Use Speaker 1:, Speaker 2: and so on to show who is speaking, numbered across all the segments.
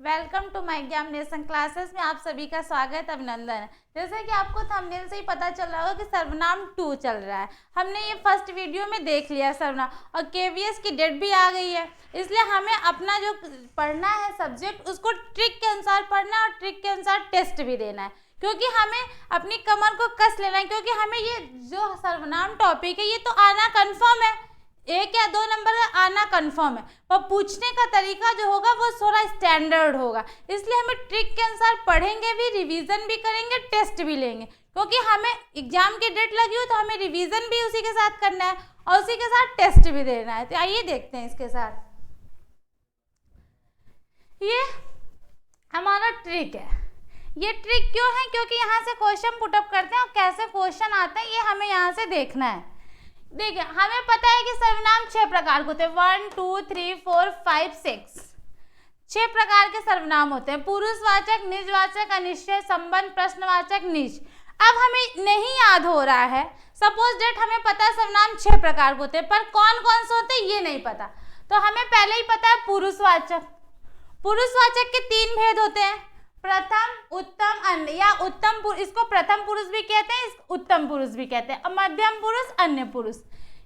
Speaker 1: Welcome to my examination classes में आप सभी का स्वागत अभिनंदन है। जैसे कि आपको थंबनेल से ही पता चल रहा होगा कि सर्वनाम 2 चल रहा है। हमने ये फर्स्ट वीडियो में देख लिया सर्वनाम, और केवीएस की डेट भी आ गई है, इसलिए हमें अपना जो पढ़ना है सब्जेक्ट उसको ट्रिक के अनुसार पढ़ना है और ट्रिक के अनुसार टेस्ट भी देना है, क्योंकि हमें अपनी कमर को कस लेना है, क्योंकि हमें ये जो सर्वनाम टॉपिक है ये तो आना कन्फर्म है, 1 या 2 नंबर का आना कंफर्म है, पर पूछने का तरीका जो होगा वो थोड़ा स्टैंडर्ड होगा। इसलिए हमें ट्रिक के अनुसार पढ़ेंगे भी, रिवीजन भी करेंगे, टेस्ट भी लेंगे, क्योंकि हमें एग्जाम की डेट लगी हो तो हमें रिवीजन भी उसी के साथ करना है और उसी के साथ टेस्ट भी देना है। तो आइए देखते हैं इसके साथ। ये हमारा ट्रिक है। ये ट्रिक क्यों है? क्योंकि यहाँ से क्वेश्चन पुटअप करते हैं और कैसे क्वेश्चन आते हैं ये हमें यहाँ से देखना है। देखिए, हमें पता है कि सर्वनाम 6 प्रकार के होते हैं, 1 2 3 4 5 6 6 प्रकार के सर्वनाम होते हैं। पुरुषवाचक, निजवाचक, अनिश्चय, संबंध, प्रश्नवाचक, निज। अब हमें नहीं याद हो रहा है, सपोज डेट हमें पता है सर्वनाम 6 प्रकार के होते हैं, पर कौन कौन से होते हैं ये नहीं पता। तो हमें पहले ही पता है पुरुषवाचक। पुरुषवाचक के 3 भेद होते हैं, प्रथम, उत्तम, अन्य, या उत्तम पुरुष, इसको प्रथम पुरुष भी कहते हैं, उत्तम पुरुष भी कहते हैं, मध्यम पुरुष, अन्य पुरुष।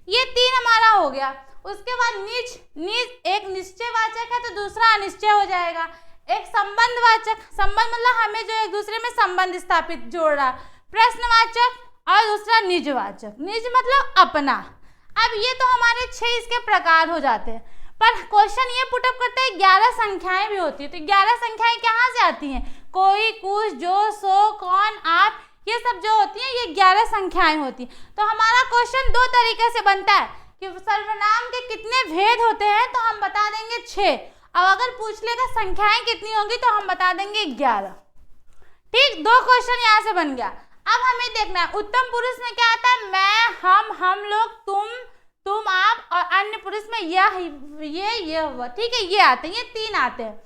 Speaker 1: ये 3 हमारा हो गया। उसके बाद निज। निज एक निश्चयवाचक है तो दूसरा अनिश्चय हो जाएगा। एक संबंधवाचक, संबंध मतलब हमें जो एक दूसरे में संबंध स्थापित जोड़ रहा। प्रश्नवाचक और दूसरा निजवाचक। निज मतलब अपना। अब ये तो हमारे 6 इसके प्रकार हो जाते हैं, पर क्वेश्चन ये पुटअप करता है 11 संख्याएं भी होती है। तो 11 संख्याएं कहाँ से आती हैं? कोई, कुछ, जो, सो, कौन, आप, ये सब जो होती हैं ये 11 संख्याएं होती हैं। तो हमारा क्वेश्चन 2 तरीके से बनता है कि सर्वनाम के कितने भेद होते हैं, तो हम बता देंगे 6। अब अगर पूछ लेगा संख्याएं कितनी होंगी तो हम बता देंगे 11। ठीक, 2 क्वेश्चन यहाँ से बन गया। अब हमें देखना है उत्तम पुरुष में क्या आता है, मैं, हम लोग, तुम, आप, और अन्य पुरुष में यह, ये हुआ। ठीक है, ये आते हैं, ये 3 आते हैं।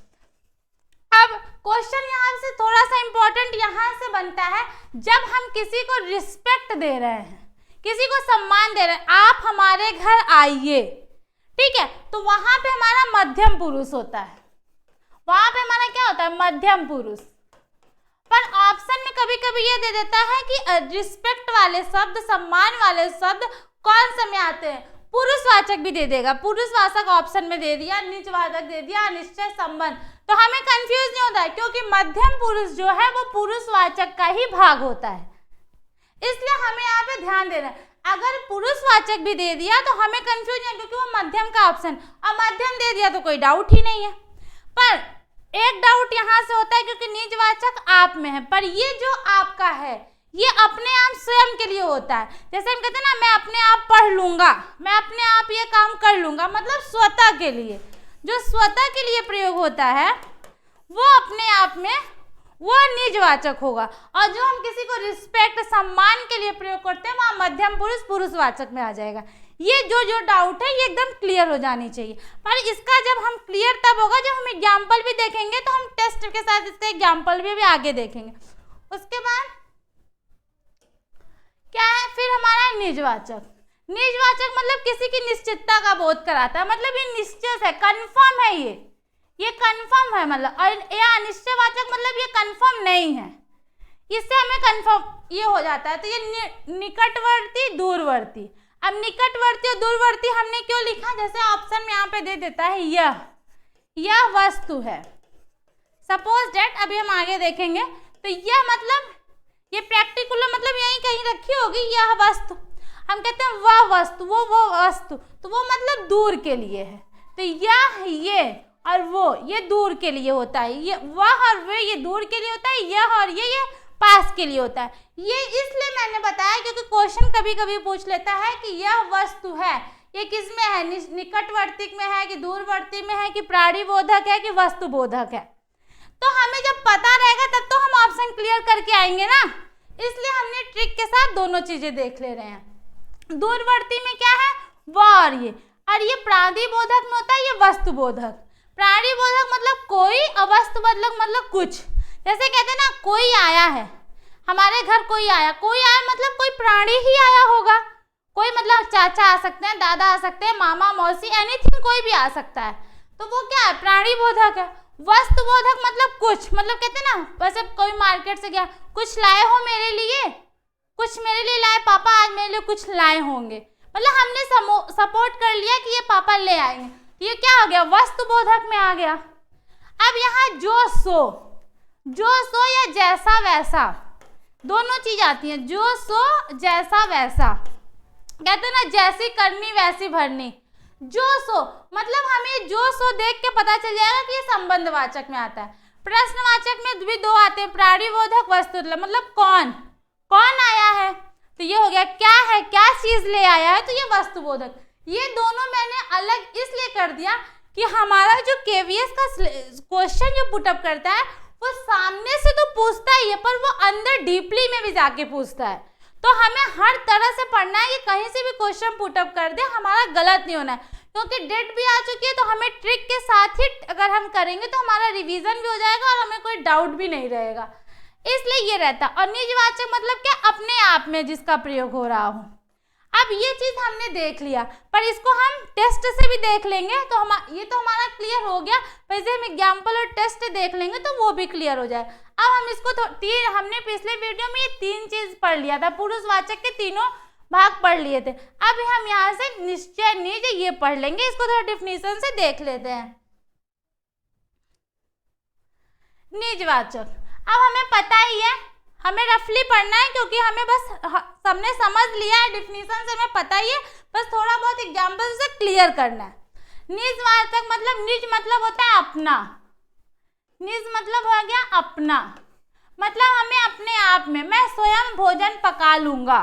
Speaker 1: अब क्वेश्चन यहाँ से थोड़ा सा इंपॉर्टेंट यहाँ से बनता है, जब हम किसी को रिस्पेक्ट दे रहे हैं, किसी को सम्मान दे रहे हैं, आप हमारे घर आइए, ठीक है, तो वहां पे हमारा मध्यम पुरुष होता है। वहां पे हमारा क्या होता है? मध्यम पुरुष। पर ऑप्शन में कभी कभी ये दे देता है कि रिस्पेक्ट वाले शब्द, सम्मान वाले शब्द कौन से में आते हैं? पुरुषवाचक भी दे देगा। पुरुषवाचक ऑप्शन में दे दिया, निजवाचक दे दिया, अनिश्चय, संबंध। तो हमें कंफ्यूज नहीं होता है, क्योंकि मध्यम पुरुष जो है वो पुरुषवाचक का ही भाग होता है। इसलिए हमें यहाँ पे ध्यान देना है। अगर पुरुषवाचक भी दे दिया तो हमें कंफ्यूज नहीं, क्योंकि वो मध्यम का ऑप्शन, और मध्यम दे दिया तो कोई डाउट ही नहीं है। पर एक डाउट यहाँ से होता है, क्योंकि निजवाचक आप में है, पर ये जो आपका है ये अपने आप स्वयं के लिए होता है। जैसे हम कहते हैं ना, मैं अपने आप पढ़ लूंगा, मैं अपने आप ये काम कर लूंगा, मतलब स्वतः के लिए। जो स्वतः के लिए प्रयोग होता है वो अपने आप में वो निजवाचक होगा, और जो हम किसी को रिस्पेक्ट, सम्मान के लिए प्रयोग करते हैं वहाँ मध्यम पुरुष, पुरुषवाचक में आ जाएगा। ये जो डाउट है ये एकदम क्लियर हो जानी चाहिए। पर इसका जब हम क्लियर तब होगा जब हम एग्जाम्पल भी देखेंगे, तो हम टेस्ट के साथ इसका एग्जाम्पल भी आगे देखेंगे। उसके बाद क्या है फिर हमारा निजवाचक। निजवाचक मतलब किसी की निश्चितता का बोध कराता है, मतलब ये निश्चित है, कंफर्म है, ये कंफर्म है, मतलब। और या अनिश्चयवाचक मतलब ये कंफर्म नहीं है, इससे हमें कंफर्म ये हो जाता है। तो ये निकटवर्ती, दूरवर्ती। अब निकटवर्ती और दूरवर्ती हमने क्यों लिखा? जैसे ऑप्शन में यहाँ पे दे देता है यह वस्तु है। सपोज डेट अभी हम आगे देखेंगे, तो यह मतलब ये प्रैक्टिकुलर मतलब यहीं कहीं रखी होगी यह वस्तु। हम कहते हैं वह वस्तु, वो वस्तु, तो वो मतलब दूर के लिए है। तो यह, ये और वो, ये दूर के लिए होता है। ये वह और वे, ये दूर के लिए होता है। यह और ये पास के लिए होता है। ये इसलिए मैंने बताया क्योंकि क्वेश्चन कभी कभी पूछ लेता है कि यह वस्तु है, ये किस में है? निकटवर्ती में है कि दूरवर्ती में है कि प्राणीबोधक है कि वस्तु बोधक है? तो हमें जब पता रहेगा तब तो हम ऑप्शन क्लियर करके आएंगे ना। इसलिए हमने ट्रिक के साथ दोनों चीजें देख ले रहे हैं। दूरवर्ती में क्या है? वह, और ये प्राणीबोधक में होता है ये वस्तुबोधक। प्राणीबोधक मतलब कोई, अवस्तु मतलब कुछ। जैसे कहते हैं ना, कोई आया है हमारे घर, कोई आया मतलब कोई प्राणी ही आया होगा। कोई मतलब चाचा आ सकते हैं, दादा आ सकते हैं, मामा, मौसी, एनीथिंग, कोई भी आ सकता है। तो वो क्या है? प्राणीबोधक है। वस्तुबोधक मतलब कुछ, मतलब कहते हैं ना, वैसे कोई मार्केट से गया, कुछ लाए हो मेरे लिए, कुछ मेरे लिए लाए पापा, आज मेरे लिए कुछ लाए होंगे, मतलब हमने सपोर्ट कर लिया कि ये पापा ले आएंगे, तो ये क्या हो गया, वस्तुबोधक में आ गया। अब यहाँ जो सो या जैसा वैसा दोनों चीज आती हैं, जो सो जैसा वैसा, कहते हैं ना जैसी करनी वैसी भरनी। जो सो मतलब हमें जो सो देख के पता चल जाएगा कि ये संबंधवाचक में आता है। प्रश्नवाचक में भी दो आते हैं, प्राणीबोधक, वस्तुतलक, मतलब कौन आया है, तो ये हो गया क्या है, क्या चीज ले आया है, तो ये वस्तुबोधक। ये दोनों मैंने अलग इसलिए कर दिया कि हमारा जो केवीएस का क्वेश्चन जो पुटअप करता है वो सामने से तो पूछता ही है, पर वो अंदर डीपली में भी जाके पूछता है। तो हमें हर तरह से पढ़ना है कि कहीं से भी क्वेश्चन पुटअप कर दे, हमारा गलत नहीं होना है, क्योंकि डेट भी आ चुकी है, तो हमें ट्रिक के साथ ही अगर हम करेंगे तो हमारा रिवीजन भी हो जाएगा और हमें कोई डाउट भी नहीं रहेगा, इसलिए ये रहता। और निजवाचक मतलब क्या, अपने आप में जिसका प्रयोग हो रहा हो। अब ये चीज हमने देख लिया, पर इसको हम टेस्ट से भी देख लेंगे तो ये तो हमारा क्लियर हो गया, पर जैसे हम एग्जाम्पल और टेस्ट देख लेंगे तो वो भी क्लियर हो जाए। अब हम इसको हमने पिछले वीडियो में ये 3 चीज पढ़ लिया था, पुरुषवाचक के तीनों भाग पढ़ लिए थे। अब हम यहाँ से निश्चय निज ये पढ़ लेंगे, इसको थोड़ा डिफिनीशन से देख लेते हैं। निजवाचक, अब हमें पता ही है, हमें रफली पढ़ना है क्योंकि हमें बस सबने समझ लिया है, डिफिनीशन से हमें पता ही है, बस थोड़ा बहुत एग्जाम्पल से क्लियर करना है। निजवाचक मतलब, निज मतलब होता है अपना, निज मतलब हो गया अपना, मतलब हमें अपने आप में, मैं स्वयं भोजन पका लूंगा,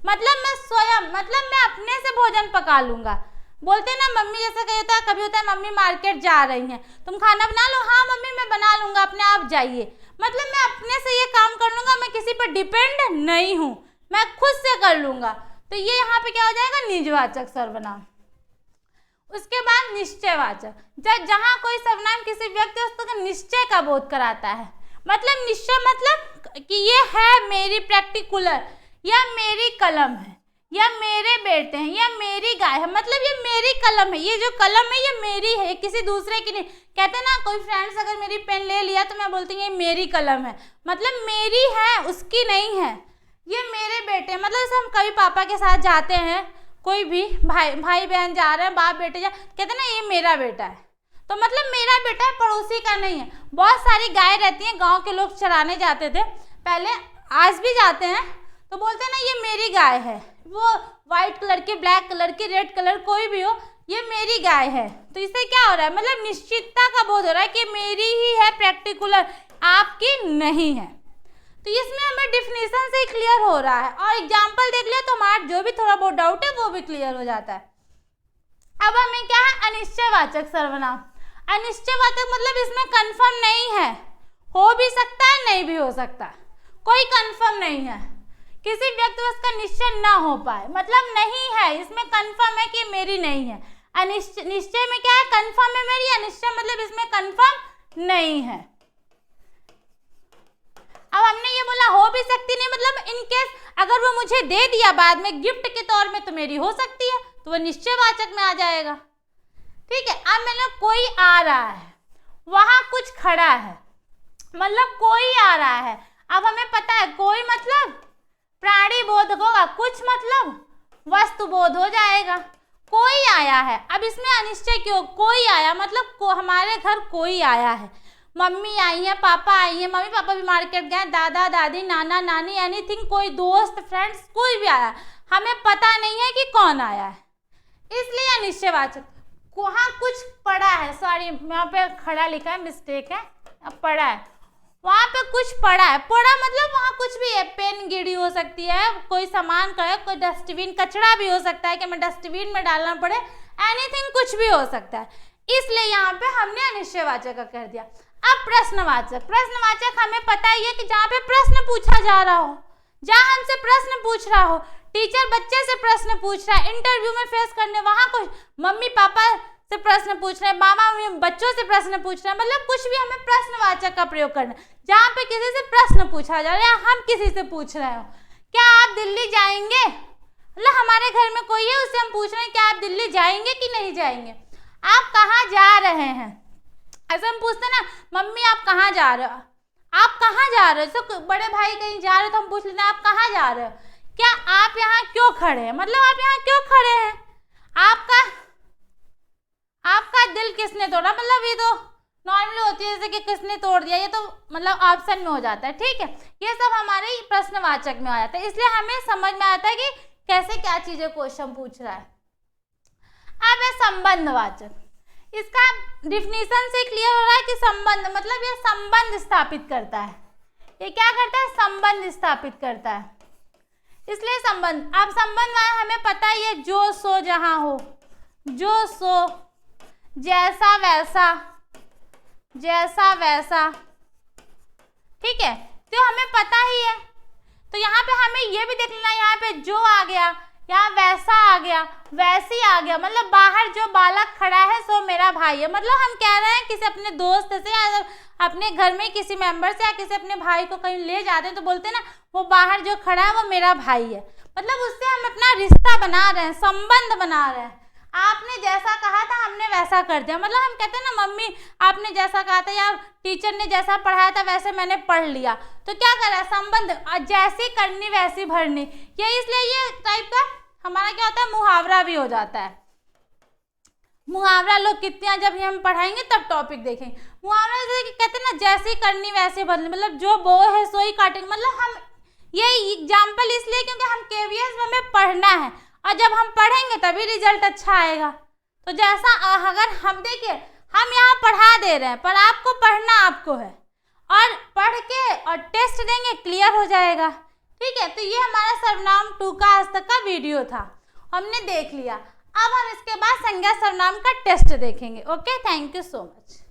Speaker 1: मतलब मैं स्वयं मतलब मैं अपने से भोजन पका लूंगा। बोलते ना मम्मी, जैसे कभी होता है मम्मी मार्केट जा रही हैं, तुम खाना बना लो, हाँ मम्मी मैं बना लूंगा, अपने आप जाइए, मतलब मैं अपने से ये काम कर लूंगा, मैं किसी पर डिपेंड नहीं हूं, मैं खुद से कर लूंगा। तो ये यहाँ पे क्या हो जाएगा, निजवाचक सर्वनाम। उसके बाद निश्चयवाचक, जहां कोई सर्वनाम किसी व्यक्ति वस्तु का निश्चय का बोध कराता है, मतलब निश्चय मतलब कि ये है मेरी प्रैक्टिकुलर, या मेरी कलम है, या मेरे बेटे हैं, या मेरी गाय है, मतलब ये मेरी कलम है, ये जो कलम है ये मेरी है, किसी दूसरे की नहीं। कहते हैं ना कोई फ्रेंड्स अगर मेरी पेन ले लिया तो मैं बोलती हूँ ये मेरी कलम है, मतलब मेरी है, उसकी नहीं है, ये मेरे बेटे, मतलब जैसे हम कभी पापा के साथ जाते हैं, कोई भी भाई बहन जा रहे हैं, बाप बेटे जा, कहते हैं ना ये मेरा बेटा है, तो मतलब मेरा बेटा है, पड़ोसी का नहीं है। बहुत सारी गाय रहती हैं, गाँव के लोग चराने जाते थे पहले, आज भी जाते हैं, तो बोलते हैं ना ये मेरी गाय है, वो व्हाइट कलर की, ब्लैक कलर की, रेड कलर कोई भी हो, ये मेरी गाय है। तो इससे क्या हो रहा है, मतलब निश्चितता का बोध हो रहा है कि मेरी ही है, प्रैक्टिकुलर, आपकी नहीं है। तो इसमें हमें डिफिनीशन से क्लियर हो रहा है, और एग्जाम्पल देख लिया तो हमारा जो भी थोड़ा बहुत डाउट है वो भी क्लियर हो जाता है। अब हमें क्या है, अनिश्चयवाचक सर्वनाम। अनिश्चयवाचक मतलब इसमें कंफर्म नहीं है, हो भी सकता है नहीं भी हो सकता, कोई कंफर्म नहीं है, किसी व्यक्ति का निश्चय ना हो पाए, मतलब नहीं है, इसमें कंफर्म है कि मेरी नहीं है। निश्चय में क्या है, कंफर्म है मेरी, अनिश्चय मतलब इसमें कंफर्म नहीं है। अब हमने ये बोला हो भी सकती नहीं, मतलब इन केस अगर वो मुझे दे दिया बाद में गिफ्ट के तौर में तो मेरी हो सकती है, तो वो निश्चयवाचक में आ जाएगा। ठीक है, अब मैंने कोई आ रहा है, वहां कुछ खड़ा है, मतलब कोई आ रहा है। अब हमें पता है कोई मतलब प्राणी बोध होगा, कुछ मतलब वस्तु बोध हो जाएगा। कोई आया है, अब इसमें अनिश्चय क्यों, कोई आया मतलब हमारे घर कोई आया है, मम्मी आई है, पापा आई है, मम्मी पापा भी मार्केट गए, दादा दादी, नाना नानी, एनीथिंग, कोई दोस्त फ्रेंड्स कोई भी आया, हमें पता नहीं है कि कौन आया है, इसलिए अनिश्चयवाचक। वहाँ कुछ पड़ा है, सॉरी यहाँ पे खड़ा लिखा है, मिस्टेक है, अब पड़ा है, वहाँ पे कुछ पड़ा है, पड़ा मतलब वहाँ कुछ भी है, पेन गिरी हो सकती है, कोई सामान का है, कोई डस्टबिन, कचरा भी हो सकता है कि हमें डस्टबिन में डालना पड़े, एनीथिंग कुछ भी हो सकता है, इसलिए यहाँ पे हमने अनिश्चयवाचक का कर दिया। अब प्रश्नवाचक, प्रश्नवाचक हमें पता ही है कि जहाँ पे प्रश्न पूछा जा रहा हो, जहाँ हमसे प्रश्न पूछ रहा हो, टीचर बच्चे से प्रश्न पूछ रहा है, इंटरव्यू में फेस करने, वहाँ कुछ मम्मी पापा से प्रश्न पूछ रहे हैं, मामा मम्मी बच्चों से प्रश्न पूछ रहे हैं, मतलब कुछ भी हमें प्रश्नवाचक का प्रयोग करना है। जहाँ पे किसी से प्रश्न पूछा जा रहा है, हम किसी से पूछ रहे हो क्या आप दिल्ली जाएंगे, मतलब हमारे घर में कोई है, उससे हम पूछ रहे हैं क्या आप दिल्ली जाएंगे कि नहीं जाएंगे, आप कहाँ जा रहे हैं, ऐसे हम पूछते ना, मम्मी आप कहाँ जा रहे हो, आप कहाँ जा रहे हो, तो बड़े भाई कहीं जा रहे हो तो हम पूछ लेते हैं आप कहाँ जा रहे हो, क्या आप यहाँ क्यों खड़े हैं, मतलब आप यहाँ क्यों खड़े हैं, आपका दिल किसने तोड़ा, मतलब ये तो नॉर्मली होती है जैसे कि किसने तोड़ दिया, ये तो मतलब ऑप्शन में हो जाता है, ठीक है। ये सब हमारे प्रश्नवाचक में आ जाता है, इसलिए हमें समझ में आता है कि कैसे क्या चीजें क्वेश्चन पूछ रहा है। अब है संबंधवाचक, इसका डिफिनीशन से क्लियर हो रहा है कि संबंध मतलब ये संबंध स्थापित करता है, ये क्या करता है, संबंध स्थापित करता है, इसलिए संबंध। अब संबंध हमें पता ही है, जो सो जहां हो, जो सो, जैसा वैसा, जैसा वैसा, ठीक है, तो हमें पता ही है। तो यहाँ पे हमें ये भी देख लेना, यहाँ पे जो आ गया, यहाँ वैसा आ गया, वैसी आ गया, मतलब बाहर जो बालक खड़ा है सो मेरा भाई है, मतलब हम कह रहे हैं किसी अपने दोस्त से या अपने घर में किसी मेंबर से या किसी अपने भाई को कहीं ले जाते हैं तो बोलते हैं ना वो बाहर जो खड़ा है वो मेरा भाई है, मतलब उससे हम अपना रिश्ता बना रहे हैं, संबंध बना रहे हैं। आपने जैसा कहा था हमने वैसा कर दिया, मतलब हम कहते हैं ना मम्मी आपने जैसा कहा था या टीचर ने जैसा पढ़ाया था वैसे मैंने पढ़ लिया, तो क्या करा, संबंध, जैसी करनी वैसी भरनी, ये इसलिए ये टाइप का हमारा क्या होता है, मुहावरा भी हो जाता है। मुहावरा लोग कितने जब हम पढ़ाएंगे तब टॉपिक देखेंगे। मुहावरा जैसे कि कहते हैं ना जैसी करनी वैसी भरनी, मतलब जो बो है सो ही काटेंगे, मतलब हम ये एग्जाम्पल इसलिए क्योंकि हम केवीएस में हमें पढ़ना है और जब हम पढ़ेंगे तभी रिजल्ट अच्छा आएगा। तो जैसा अगर हम देखिए हम यहाँ पढ़ा दे रहे हैं पर आपको पढ़ना आपको है, और पढ़ के और टेस्ट देंगे क्लियर हो जाएगा, ठीक है। तो ये हमारा सर्वनाम 2 का आज तक का वीडियो था, हमने देख लिया। अब हम इसके बाद संज्ञा सर्वनाम का टेस्ट देखेंगे। Okay, thank you so much.